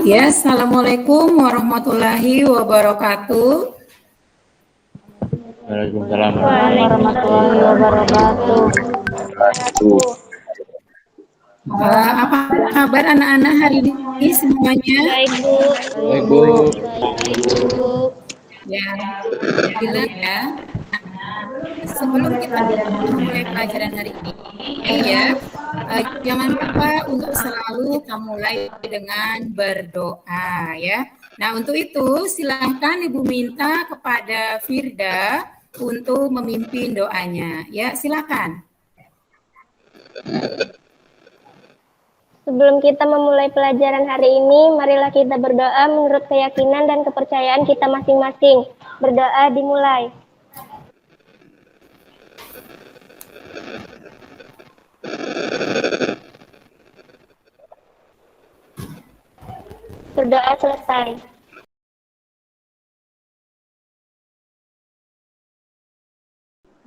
Ya, Assalamualaikum warahmatullahi wabarakatuh. Waalaikumsalam warahmatullahi wabarakatuh. Apa kabar anak-anak hari ini semuanya? Baik, Bu. Baik, Bu. Baik, Bu. Ya, alhamdulillah ya. Sebelum kita mulai pelajaran hari ini, ya, jangan lupa untuk selalu kita mulai dengan berdoa, ya. Nah, untuk itu silahkan Ibu minta kepada Firda untuk memimpin doanya. Ya, silakan. Sebelum kita memulai pelajaran hari ini, marilah kita berdoa menurut keyakinan dan kepercayaan kita masing-masing. Berdoa dimulai. Berdoa selesai.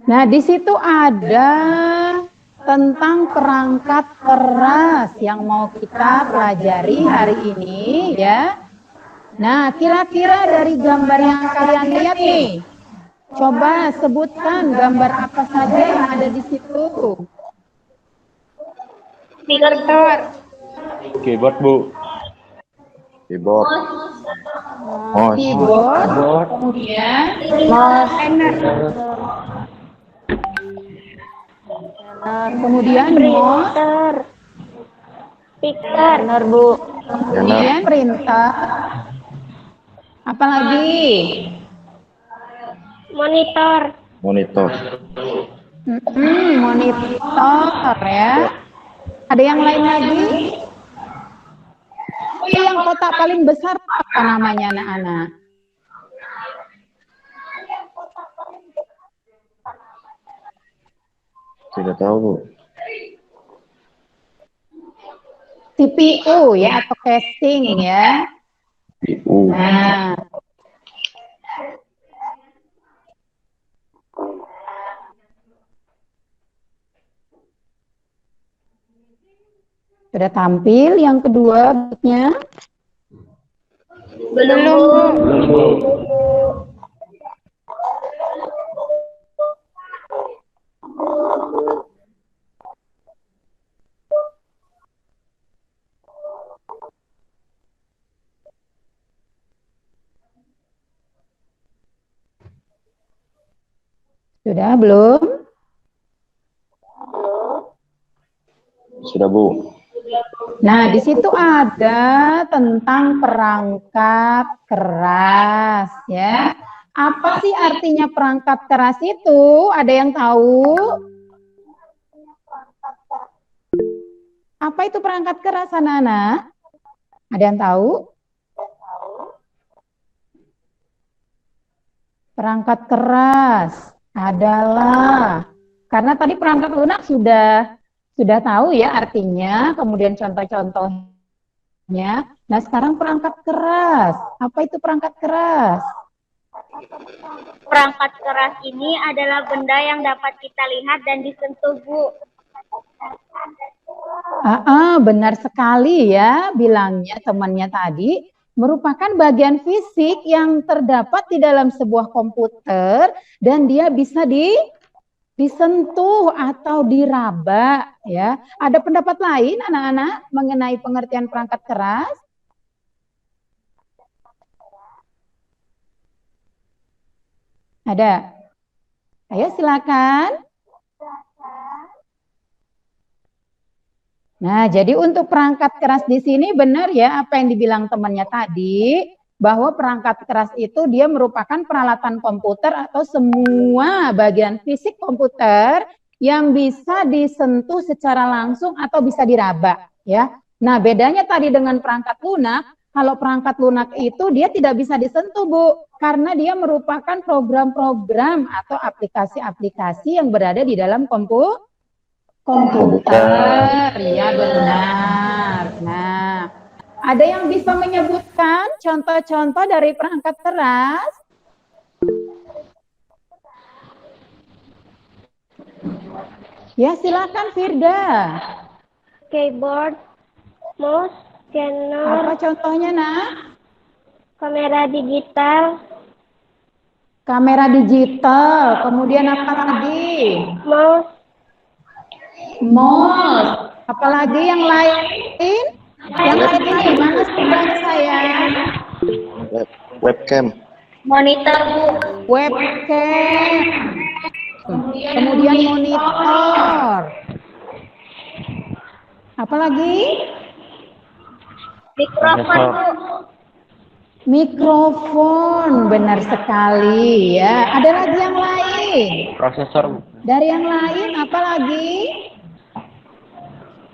Nah, di situ ada tentang perangkat keras yang mau kita pelajari hari ini, ya. Nah, kira-kira dari gambar yang kalian lihat nih, coba sebutkan gambar apa saja yang ada di situ. Keyboard, Bu. Keyboard. Mouse. Keyboard, kemudian kemudian mouse, Printer. Speaker. Benar, Bu. kemudian printer, apalagi Monitor. Monitor. monitor ya. Ada yang lain lagi? Oh, yang kotak paling besar apa namanya anak-anak? Tidak tahu, Bu. CPU ya, atau casing ya. CPU. Nah, sudah tampil yang kedua bentuknya. Belum. Sudah belum? Sudah, Bu. Nah, di situ ada tentang perangkat keras ya. Apa sih artinya perangkat keras itu? Ada yang tahu? Apa itu perangkat keras, anak-anak? Ada yang tahu? Perangkat keras adalah, karena tadi perangkat lunak sudah tahu ya artinya, kemudian contoh-contohnya. Nah, sekarang perangkat keras. Apa itu perangkat keras? Perangkat keras ini adalah benda yang dapat kita lihat dan disentuh, Bu. Benar sekali ya bilangnya temannya tadi, merupakan bagian fisik yang terdapat di dalam sebuah komputer dan dia bisa disentuh atau diraba ya. Ada pendapat lain anak-anak mengenai pengertian perangkat keras? Ada? Ayo silakan. Nah, jadi untuk perangkat keras di sini benar ya apa yang dibilang temannya tadi, bahwa perangkat keras itu dia merupakan peralatan komputer atau semua bagian fisik komputer yang bisa disentuh secara langsung atau bisa diraba ya. Nah, bedanya tadi dengan perangkat lunak, kalau perangkat lunak itu dia tidak bisa disentuh, Bu, karena dia merupakan program-program atau aplikasi-aplikasi yang berada di dalam komputer, ya benar. Nah, ada yang bisa menyebutkan contoh-contoh dari perangkat keras? Ya, silakan Firda. keyboard, mouse, scanner, Apa contohnya, Nak? kamera digital, Kamera digital. Kemudian apa lagi? mouse, Mouse. Apalagi yang lain? Yang lain ini mana sebenarnya saya? Webcam. monitor, Bu. Webcam. Kemudian monitor. Apalagi? Mikrofon, Bu. Mikrofon. Benar sekali ya. Ada lagi yang lain? Prosesor. Dari yang lain apalagi?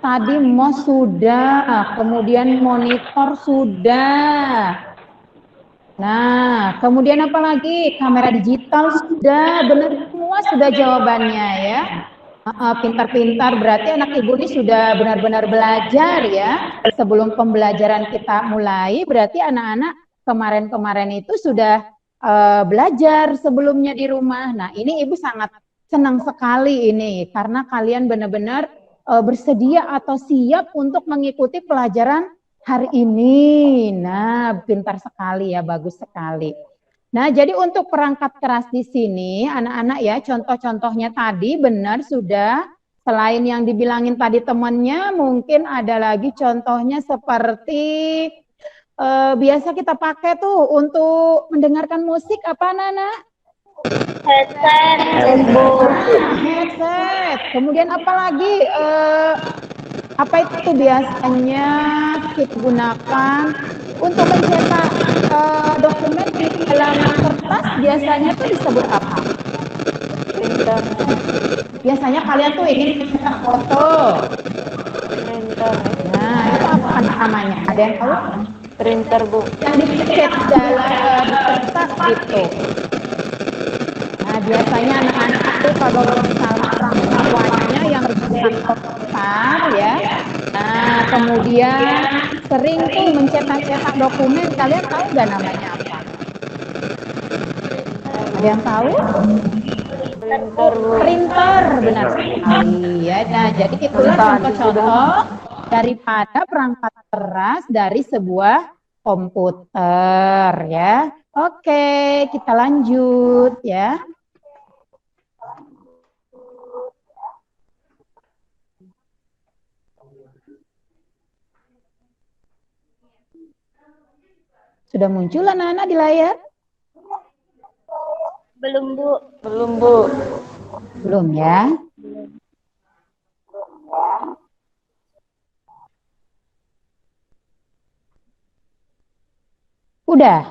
Tadi mouse sudah, kemudian monitor sudah. Nah, kemudian apa lagi? Kamera digital sudah, benar semua sudah jawabannya ya. Pintar-pintar, berarti anak ibu ini sudah benar-benar belajar ya. Sebelum pembelajaran kita mulai, berarti anak-anak kemarin-kemarin itu sudah belajar sebelumnya di rumah. Nah, ini ibu sangat senang sekali ini, karena kalian benar-benar bersedia atau siap untuk mengikuti pelajaran hari ini. Nah, pintar sekali ya, bagus sekali. Nah, jadi untuk perangkat keras di sini, anak-anak ya, contoh-contohnya tadi benar sudah. Selain yang dibilangin tadi temannya, mungkin ada lagi contohnya seperti biasa kita pakai tuh untuk mendengarkan musik apa, Nana? Headset, Headset. Kemudian apa lagi? Apa itu biasanya kita gunakan untuk mencetak dokumen di dalam kertas? Biasanya itu disebut apa? Printer. Biasanya kalian tuh ingin mencetak foto. Printer. Nah, itu apa namanya? Ada yang tahu? Printer, Bu. Yang dicetak dalam di kertas gitu. Nah, biasanya anak-anak itu kalau misalnya orang tuanya yang berjualan komputer ya, nah kemudian sering tuh mencetak-cetak dokumen, kalian tahu nggak namanya apa? Ada yang tahu? Printer, printer, benar sekali ya. Nah, jadi itulah contoh-contoh daripada perangkat keras dari sebuah komputer ya. Oke, kita lanjut ya. Sudah muncul anak-anak di layar? belum, Bu. Belum, Bu. Belum ya. Udah.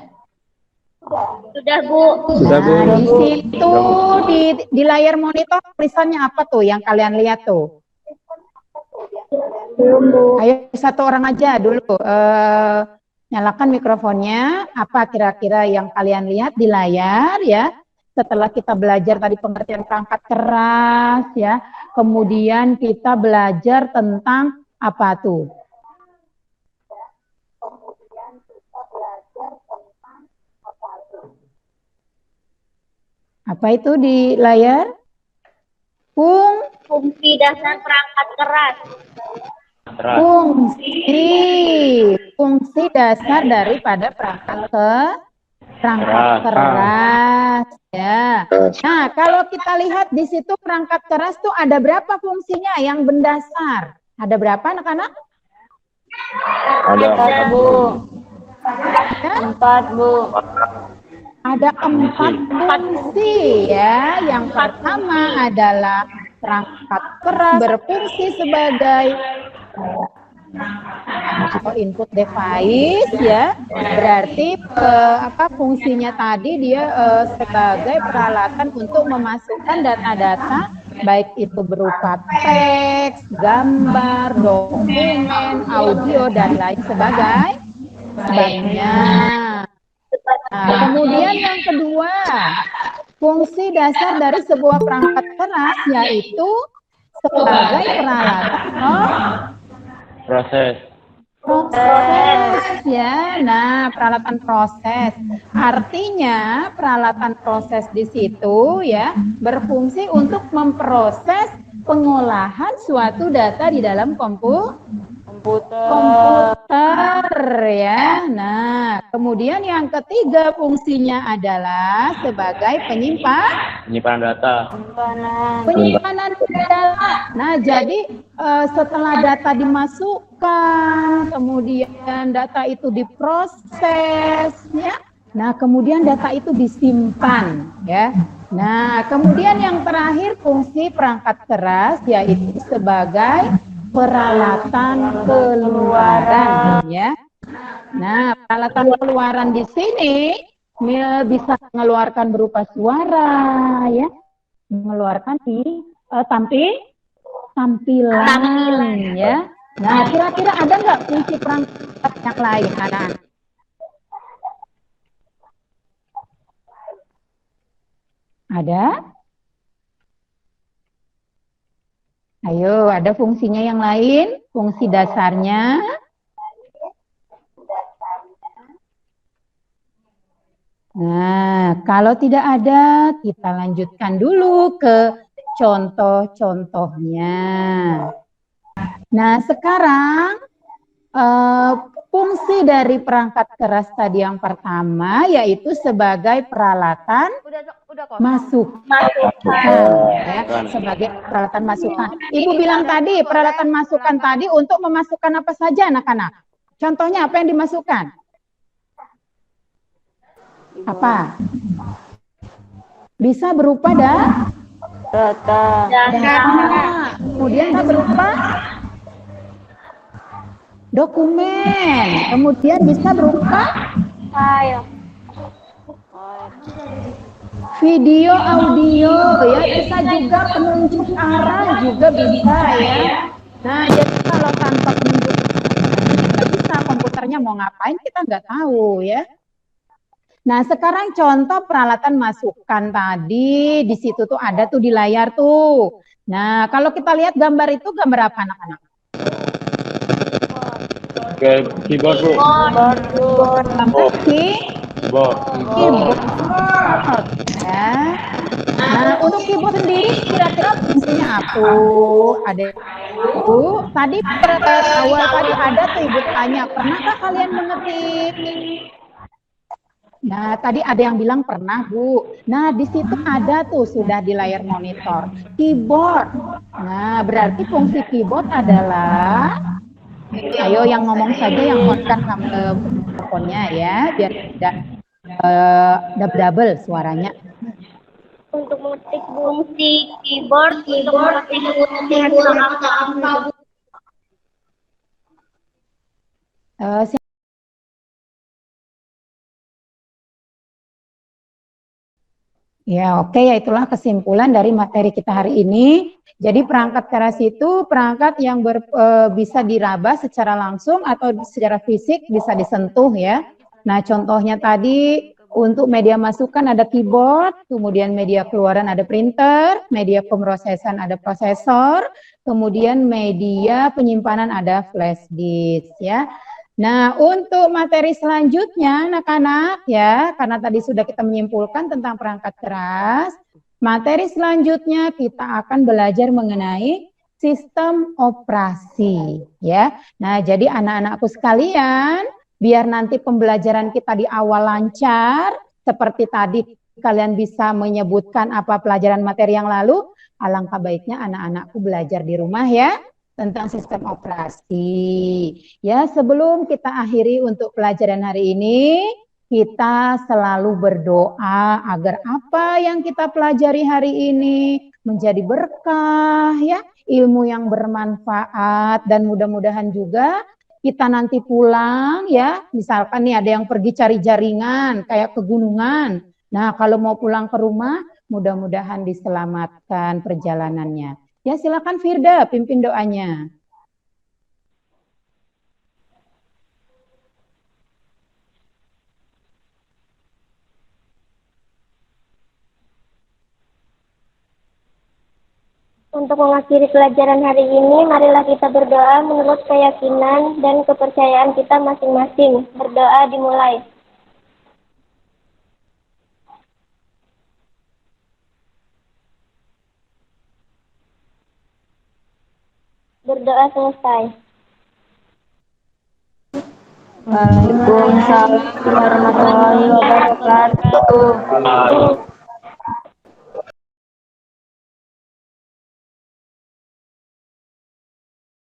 Sudah, Bu. Nah, di situ di layar monitor tulisannya apa tuh yang kalian lihat tuh? Belum, Bu. Ayo satu orang aja dulu. Nyalakan mikrofonnya. Apa kira-kira yang kalian lihat di layar ya? Setelah kita belajar tadi pengertian perangkat keras ya, kemudian kita belajar tentang apa tuh? Apa itu di layar? Fungsi dasar perangkat keras. Fungsi dasar daripada perangkat keras ya. Nah, kalau kita lihat di situ perangkat keras tuh ada berapa fungsinya yang mendasar? Ada berapa anak-anak? Ada 4, Bu. 4, Bu. Ada 4 fungsi ya. Yang pertama adalah perangkat keras berfungsi sebagai atau input device ya, berarti fungsinya tadi dia sebagai peralatan untuk memasukkan data-data baik itu berupa teks, gambar, dokumen, audio dan lain sebagainya. Nah, kemudian yang kedua, fungsi dasar dari sebuah perangkat keras yaitu sebagai peralatan proses ya. Nah, peralatan proses artinya peralatan proses di situ ya berfungsi untuk memproses pengolahan suatu data di dalam komputer ya. Nah, kemudian yang ketiga fungsinya adalah sebagai Penyimpanan data. penyimpanan data. Nah, jadi setelah data dimasukkan, kemudian data itu diproses ya. Nah, kemudian data itu disimpan ya. Nah, kemudian yang terakhir fungsi perangkat keras yaitu sebagai peralatan keluaran ya. Nah, peralatan keluaran di sini bisa mengeluarkan berupa suara ya, mengeluarkan tampilan ya. Nah, kira-kira ada nggak fungsi perangkat yang lain, anak-anak? Ada? Ayo, ada fungsinya yang lain? Fungsi dasarnya? Nah, kalau tidak ada, kita lanjutkan dulu ke contoh-contohnya. Nah, sekarang fungsi dari perangkat keras tadi yang pertama yaitu sebagai peralatan masukan ya, sebagai peralatan masukan. Ibu bilang tadi peralatan masukan tadi untuk memasukkan apa saja anak-anak? Contohnya apa yang dimasukkan? Apa? Bisa berupa data. Kemudian bisa berupa dokumen. Kemudian bisa berupa File. video, audio ya, bisa juga penunjuk arah juga bisa ya. Nah, jadi kalau tanpa penunjuk nggak bisa, komputernya mau ngapain kita nggak tahu ya. Nah, sekarang contoh peralatan masukan tadi di situ tuh ada tuh di layar tuh. Nah, kalau kita lihat gambar itu gambar apa anak-anak? Keyboard, Bu. Keyboard. Ya. Nah, untuk keyboard sendiri kira-kira fungsinya apa? Ada Bu, tadi awal tadi ada tuh Ibu tanya, pernahkah kalian mengetik? Nah, tadi ada yang bilang pernah, Bu. Nah, di situ ada tuh sudah di layar monitor keyboard. Nah, berarti fungsi keyboard adalah, ayo yang ngomong saja, yang on-kan teleponnya ya, biar tidak double suaranya. Untuk mengetik fungsi keyboard untuk mengetik angka-angka. Ya, oke, ya itulah kesimpulan dari materi kita hari ini. Jadi perangkat keras itu perangkat yang bisa diraba secara langsung atau secara fisik bisa disentuh ya. Nah, contohnya tadi untuk media masukan ada keyboard, kemudian media keluaran ada printer, media pemrosesan ada prosesor, kemudian media penyimpanan ada flash disk ya. Nah, untuk materi selanjutnya anak-anak ya, karena tadi sudah kita menyimpulkan tentang perangkat keras, materi selanjutnya kita akan belajar mengenai sistem operasi ya. Nah, jadi anak-anakku sekalian, biar nanti pembelajaran kita di awal lancar, seperti tadi kalian bisa menyebutkan apa pelajaran materi yang lalu, alangkah baiknya anak-anakku belajar di rumah ya tentang sistem operasi. Ya, sebelum kita akhiri untuk pelajaran hari ini, kita selalu berdoa agar apa yang kita pelajari hari ini menjadi berkah ya, ilmu yang bermanfaat, dan mudah-mudahan juga kita nanti pulang ya, misalkan nih ada yang pergi cari jaringan kayak ke gunungan. Nah, kalau mau pulang ke rumah, mudah-mudahan diselamatkan perjalanannya. Ya, silakan Firda, pimpin doanya. Untuk mengakhiri pelajaran hari ini, marilah kita berdoa menurut keyakinan dan kepercayaan kita masing-masing. Berdoa dimulai. Berdoa selesai. Waalaikumsalam warahmatullahi wabarakatuh.